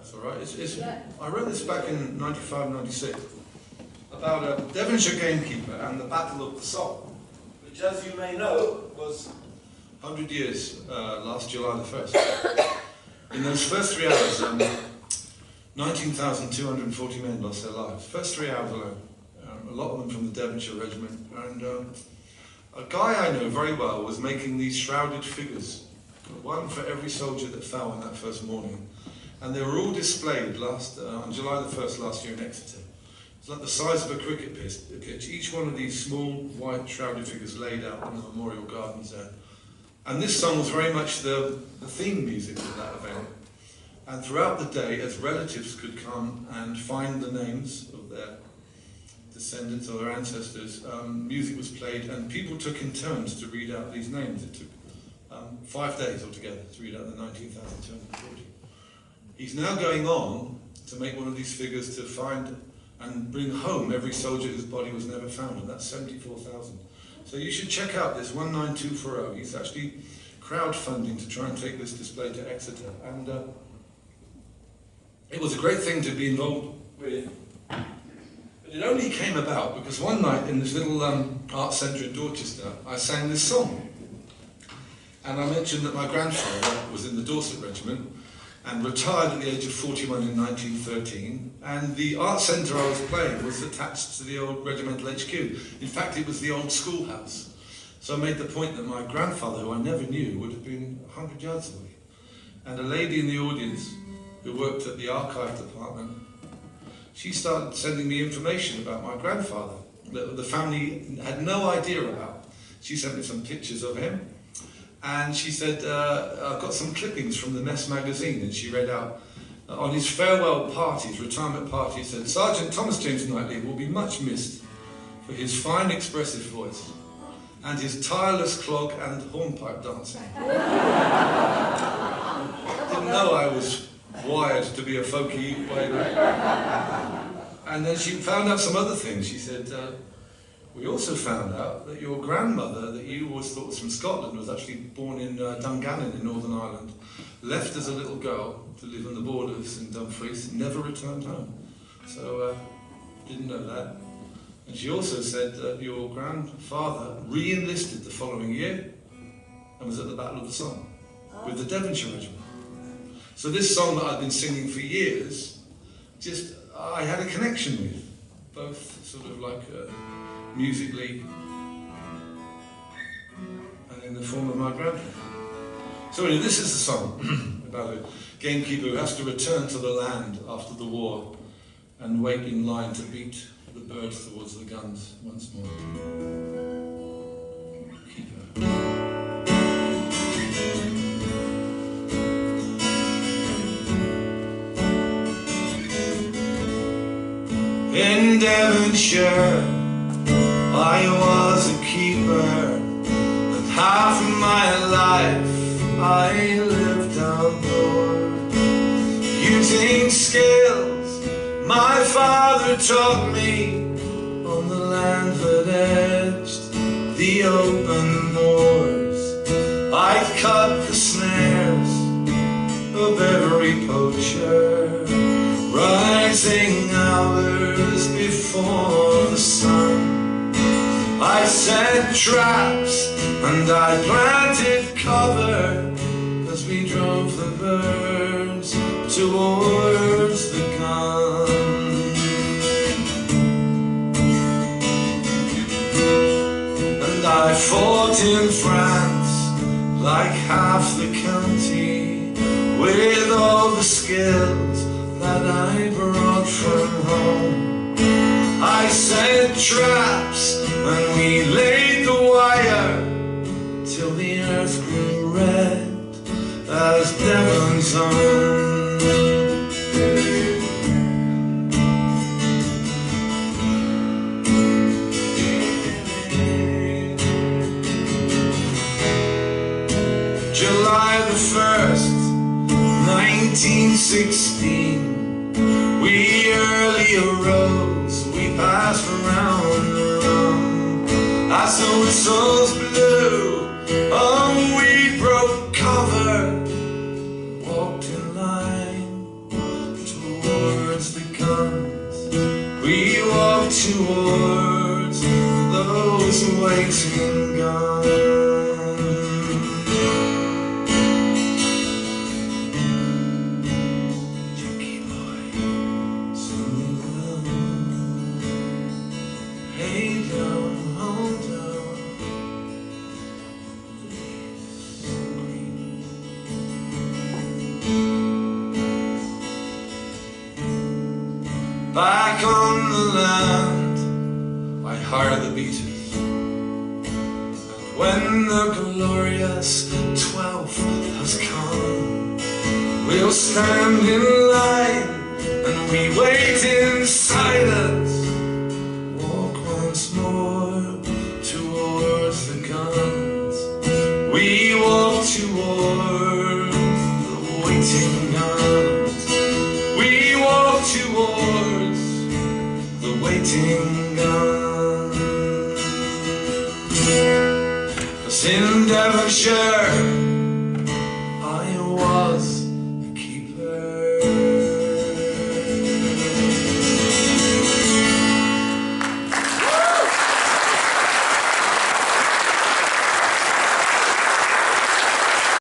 That's all right. I wrote this back in 95, 96 about a Devonshire gamekeeper and the Battle of the Somme, which, as you may know, was 100 years last July the 1st. In those first 3 hours, 19,240 men lost their lives. First 3 hours alone. A lot of them from the Devonshire regiment. And a guy I know very well was making these shrouded figures, one for every soldier that fell on that first morning. And they were all displayed on July the 1st last year in Exeter. It's like the size of a cricket pitch. Each one of these small white shrouded figures laid out in the memorial gardens there. And this song was very much the theme music of that event. And throughout the day, as relatives could come and find the names of their descendants or their ancestors, music was played and people took in turns to read out these names. It took 5 days altogether to read out the 19,240. He's now going on to make one of these figures to find and bring home every soldier whose body was never found, and that's 74,000. So you should check out this 19240. He's actually crowdfunding to try and take this display to Exeter. And it was a great thing to be involved with. But it only came about because one night in this little art centre in Dorchester, I sang this song. And I mentioned that my grandfather was in the Dorset Regiment and retired at the age of 41 in 1913, and the art centre I was playing was attached to the old regimental HQ. In fact, it was the old schoolhouse. So I made the point that my grandfather, who I never knew, would have been 100 yards away. And a lady in the audience who worked at the archive department, she started sending me information about my grandfather that the family had no idea about. She sent me some pictures of him. And she said, I've got some clippings from the Mess magazine, and she read out, on his farewell parties, retirement party, he said, Sergeant Thomas James Knightley will be much missed for his fine expressive voice and his tireless clog and hornpipe dancing. Didn't know I was wired to be a folky way back. And then she found out some other things. She said, we also found out that your grandmother, that you always thought was from Scotland, was actually born in Dungannon in Northern Ireland, left as a little girl to live on the borders in Dumfries, never returned home. So, didn't know that. And she also said that your grandfather re-enlisted the following year and was at the Battle of the Somme with the Devonshire Regiment. So this song that I've been singing for years, I had a connection with, both sort of like musically and in the form of my grandfather. So anyway, this is the song about a gamekeeper who has to return to the land after the war and wait in line to beat the birds towards the guns once more. Keeper. In Devonshire, I was a keeper, and half of my life I lived outdoors, using skills my father taught me on the land that edged the open moors. I'd cut the snares of every poacher, rising hours before the sun. I set traps and I planted cover as we drove the birds towards the gun. And I fought in France like half the county, with all the skills that I brought from home. I set traps and we laid the wire till the earth grew red as Devon's own. July the 1st, 1916, we early arose, we passed around the rum. As the whistles blew, we broke cover, walked in line, towards those waiting guns. Junkie boy, sing along. Hey down, hold down. Back on the land, I hire the beaters, and when the glorious 12th has come, we'll stand in line and we wait in silence, walk once more towards the guns. We walk towards the waiting guns. We walk towards the waiting guns. 'Cause in Devonshire I was